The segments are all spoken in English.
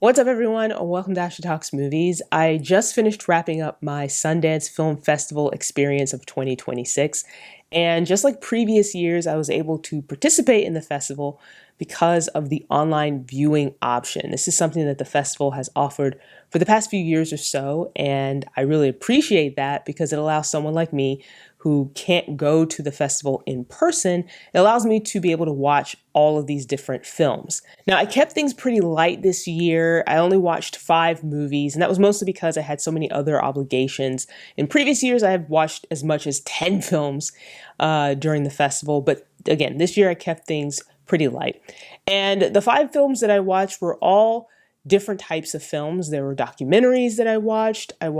What's up, everyone? Welcome to Ashley Talks Movies. I just finished wrapping up my Sundance Film Festival experience of 2026. And just like previous years, I was able to participate in the festival because of the online viewing option. This is something that the festival has offered for the past few years or so, and I really appreciate that because it allows someone like me who can't go to the festival in person, it allows me to be able to watch all of these different films. Now, I kept things pretty light this year. I only watched 5 movies, and that was mostly because I had so many other obligations. In previous years, I have watched as much as 10 films during the festival, but again, this year I kept things pretty light. And the 5 films that I watched were all different types of films. There were documentaries that I watched a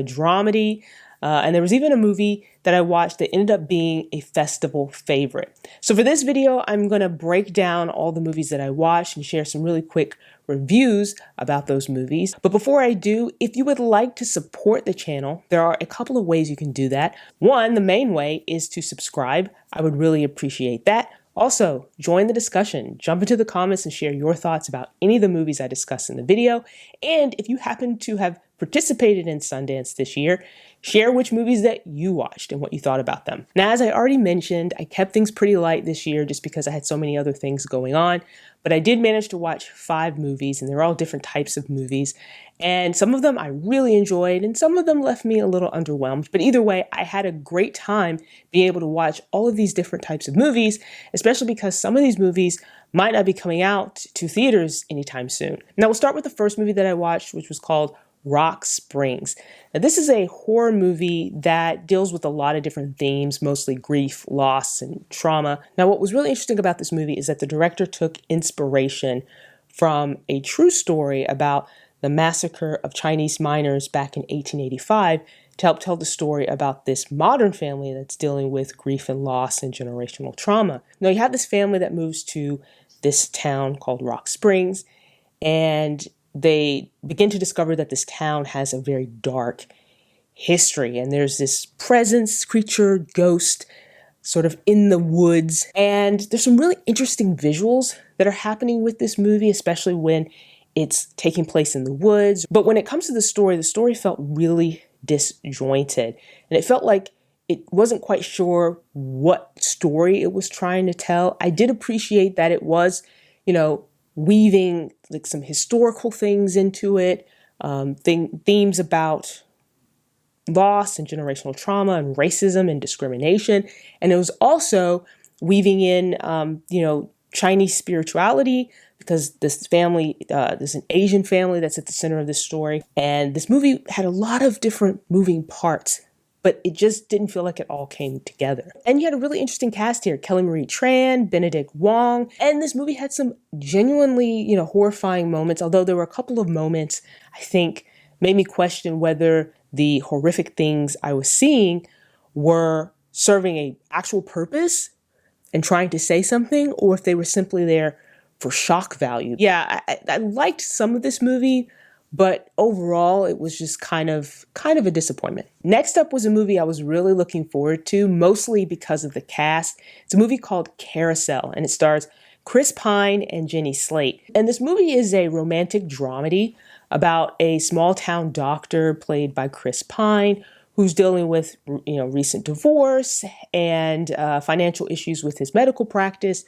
dramedy, and there was even a movie that I watched that ended up being a festival favorite. So for this video, I'm going to break down all the movies that I watched and share some really quick reviews about those movies. But before I do, if you would like to support the channel, there are a couple of ways you can do that. One, the main way is to subscribe. I would really appreciate that. Also, join the discussion, jump into the comments and share your thoughts about any of the movies I discussed in the video. And if you happen to have participated in Sundance this year, share which movies that you watched and what you thought about them. Now, as I already mentioned, I kept things pretty light this year just because I had so many other things going on, but I did manage to watch 5 movies, and they're all different types of movies. And some of them I really enjoyed, and some of them left me a little underwhelmed. But either way, I had a great time being able to watch all of these different types of movies, especially because some of these movies might not be coming out to theaters anytime soon. Now, we'll start with the first movie that I watched, which was called Rock Springs. Now, this is a horror movie that deals with a lot of different themes, mostly grief, loss, and trauma. Now, what was really interesting about this movie is that the director took inspiration from a true story about the massacre of Chinese miners back in 1885 to help tell the story about this modern family that's dealing with grief and loss and generational trauma. Now, you have this family that moves to this town called Rock Springs, and they begin to discover that this town has a very dark history, and there's this presence, creature, ghost, sort of in the woods. And there's some really interesting visuals that are happening with this movie, especially when it's taking place in the woods. But when it comes to the story felt really disjointed, and it felt like it wasn't quite sure what story it was trying to tell. I did appreciate that it was, weaving like some historical things into it, themes about loss and generational trauma and racism and discrimination. And it was also weaving in, Chinese spirituality, because this family, there's an Asian family that's at the center of this story. And this movie had a lot of different moving parts, but it just didn't feel like it all came together. And you had a really interesting cast here: Kelly Marie Tran, Benedict Wong, and this movie had some genuinely, horrifying moments, although there were a couple of moments I think made me question whether the horrific things I was seeing were serving an actual purpose and trying to say something, or if they were simply there for shock value. Yeah, I liked some of this movie, but overall, it was just kind of a disappointment. Next up was a movie I was really looking forward to, mostly because of the cast. It's a movie called Carousel, and it stars Chris Pine and Jenny Slate. And this movie is a romantic dramedy about a small town doctor played by Chris Pine, who's dealing with, recent divorce and financial issues with his medical practice,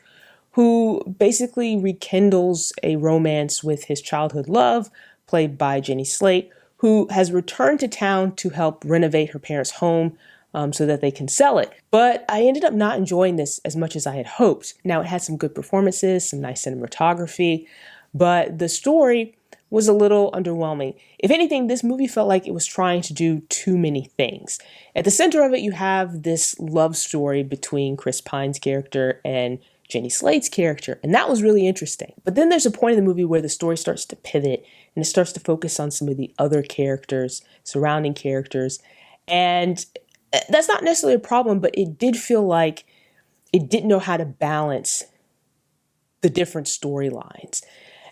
who basically rekindles a romance with his childhood love, played by Jenny Slate, who has returned to town to help renovate her parents' home so that they can sell it. But I ended up not enjoying this as much as I had hoped. Now, it had some good performances, some nice cinematography, but the story was a little underwhelming. If anything, this movie felt like it was trying to do too many things. At the center of it, you have this love story between Chris Pine's character and Jenny Slate's character, and that was really interesting. But then there's a point in the movie where the story starts to pivot, and it starts to focus on some of the other characters, surrounding characters, and that's not necessarily a problem, but it did feel like it didn't know how to balance the different storylines.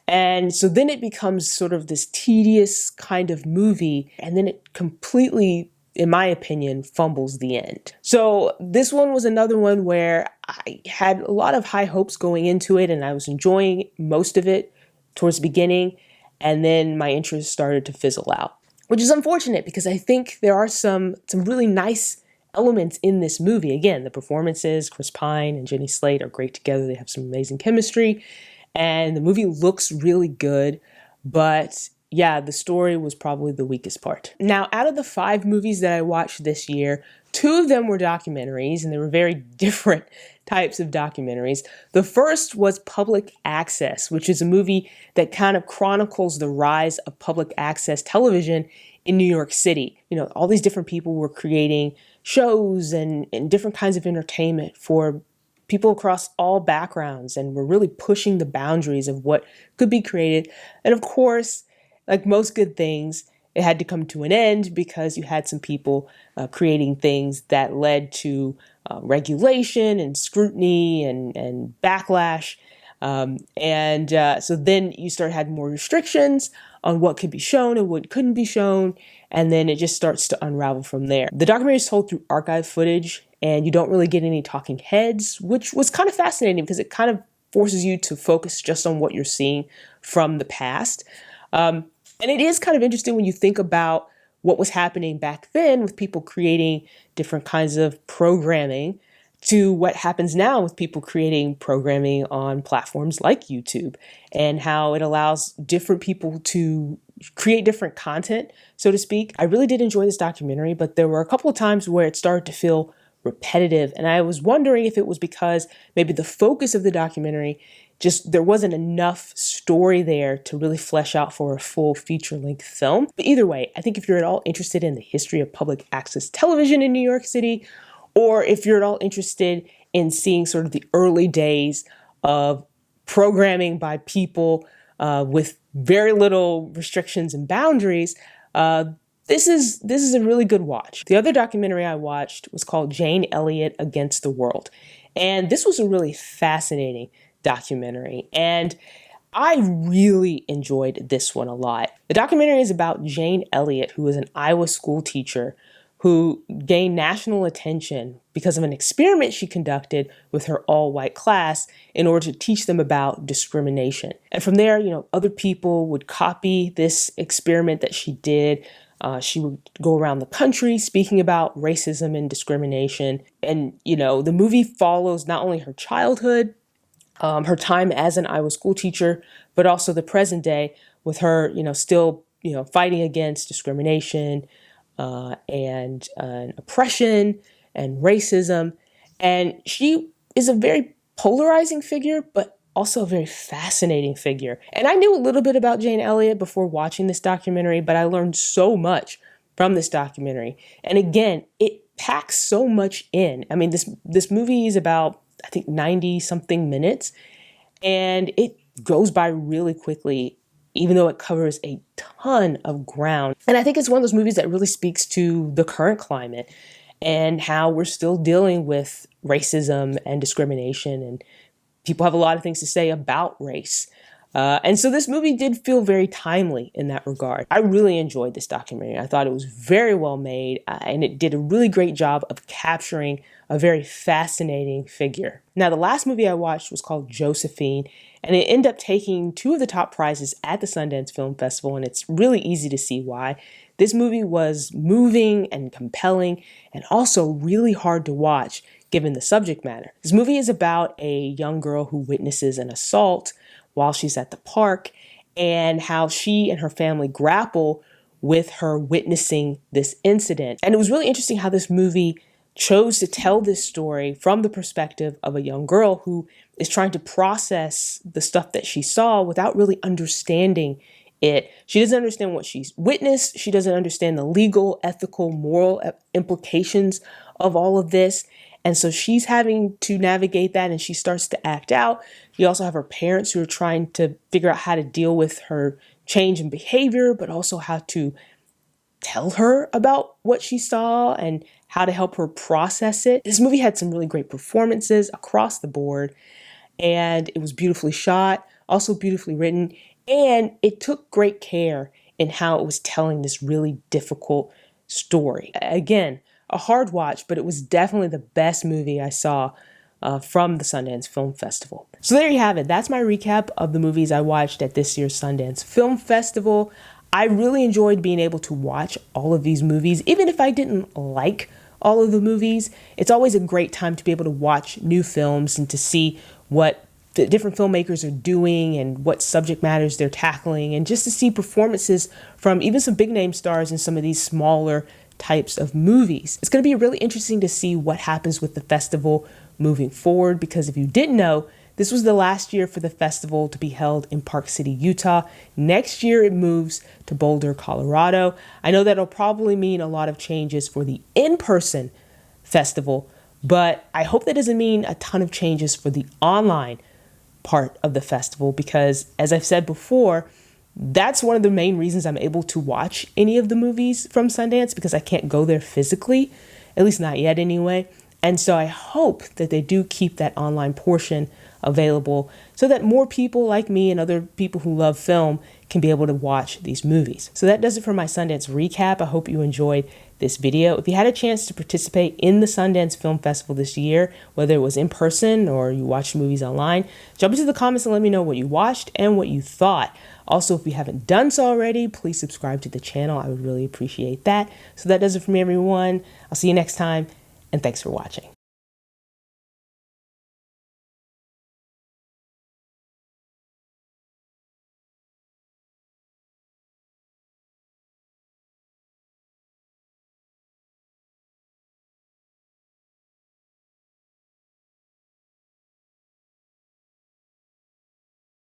And so then it becomes sort of this tedious kind of movie, and then it completely, in my opinion, fumbles the end. So this one was another one where I had a lot of high hopes going into it, and I was enjoying most of it towards the beginning. And then my interest started to fizzle out, which is unfortunate because I think there are some really nice elements in this movie. Again, the performances, Chris Pine and Jenny Slate are great together. They have some amazing chemistry, and the movie looks really good. But yeah, the story was probably the weakest part. Now, out of the 5 movies that I watched this year, 2 of them were documentaries, and they were very different types of documentaries. The first was Public Access, which is a movie that kind of chronicles the rise of public access television in New York City. You know, all these different people were creating shows and different kinds of entertainment for people across all backgrounds, and we're really pushing the boundaries of what could be created. And of course, like most good things, it had to come to an end because you had some people creating things that led to regulation and scrutiny and backlash. So then you start having more restrictions on what could be shown and what couldn't be shown. And then it just starts to unravel from there. The documentary is told through archive footage, and you don't really get any talking heads, which was kind of fascinating because it kind of forces you to focus just on what you're seeing from the past. And it is kind of interesting when you think about what was happening back then with people creating different kinds of programming to what happens now with people creating programming on platforms like YouTube, and how it allows different people to create different content, so to speak. I really did enjoy this documentary, but there were a couple of times where it started to feel repetitive. And I was wondering if it was because maybe the focus of the documentary, just there wasn't enough story there to really flesh out for a full feature-length film. But either way, I think if you're at all interested in the history of public access television in New York City, or if you're at all interested in seeing sort of the early days of programming by people with very little restrictions and boundaries, this is a really good watch. The other documentary I watched was called Jane Elliott Against the World. And this was a really fascinating documentary, and I really enjoyed this one a lot. The documentary is about Jane Elliott, who was an Iowa school teacher who gained national attention because of an experiment she conducted with her all-white class in order to teach them about discrimination. And from there, other people would copy this experiment that she did. She would go around the country speaking about racism and discrimination. And, the movie follows not only her childhood, her time as an Iowa school teacher, but also the present day with her, still, fighting against discrimination and oppression and racism. And she is a very polarizing figure, but also a very fascinating figure. And I knew a little bit about Jane Elliott before watching this documentary, but I learned so much from this documentary. And again, it packs so much in. I mean, this movie is about, I think, 90 something minutes, and it goes by really quickly, even though it covers a ton of ground. And I think it's one of those movies that really speaks to the current climate and how we're still dealing with racism and discrimination, and people have a lot of things to say about race. And so this movie did feel very timely in that regard. I really enjoyed this documentary. I thought it was very well made, and it did a really great job of capturing a very fascinating figure. Now, the last movie I watched was called Josephine, and it ended up taking 2 of the top prizes at the Sundance Film Festival, and it's really easy to see why. This movie was moving and compelling, and also really hard to watch given the subject matter. This movie is about a young girl who witnesses an assault while she's at the park, and how she and her family grapple with her witnessing this incident. And it was really interesting how this movie chose to tell this story from the perspective of a young girl who is trying to process the stuff that she saw without really understanding it. She doesn't understand what she's witnessed. She doesn't understand the legal, ethical, moral implications of all of this. And so she's having to navigate that, and she starts to act out. You also have her parents who are trying to figure out how to deal with her change in behavior, but also how to tell her about what she saw and how to help her process it. This movie had some really great performances across the board, and it was beautifully shot, also beautifully written, and it took great care in how it was telling this really difficult story. Again, a hard watch, but it was definitely the best movie I saw from the Sundance Film Festival. So there you have it. That's my recap of the movies I watched at this year's Sundance Film Festival. I really enjoyed being able to watch all of these movies, even if I didn't like all of the movies. It's always a great time to be able to watch new films and to see what the different filmmakers are doing and what subject matters they're tackling, and just to see performances from even some big name stars in some of these smaller types of movies. It's going to be really interesting to see what happens with the festival moving forward, because if you didn't know, this was the last year for the festival to be held in Park City, Utah. Next year it moves to Boulder, Colorado. I know that'll probably mean a lot of changes for the in-person festival, but I hope that doesn't mean a ton of changes for the online part of the festival, because as I've said before, that's one of the main reasons I'm able to watch any of the movies from Sundance, because I can't go there physically, at least not yet anyway. And so I hope that they do keep that online portion available so that more people like me and other people who love film can be able to watch these movies. So that does it for my Sundance recap. I hope you enjoyed this video. If you had a chance to participate in the Sundance Film Festival this year, whether it was in person or you watched movies online, jump into the comments and let me know what you watched and what you thought. Also, if you haven't done so already, please subscribe to the channel. I would really appreciate that. So that does it for me, everyone. I'll see you next time, and thanks for watching.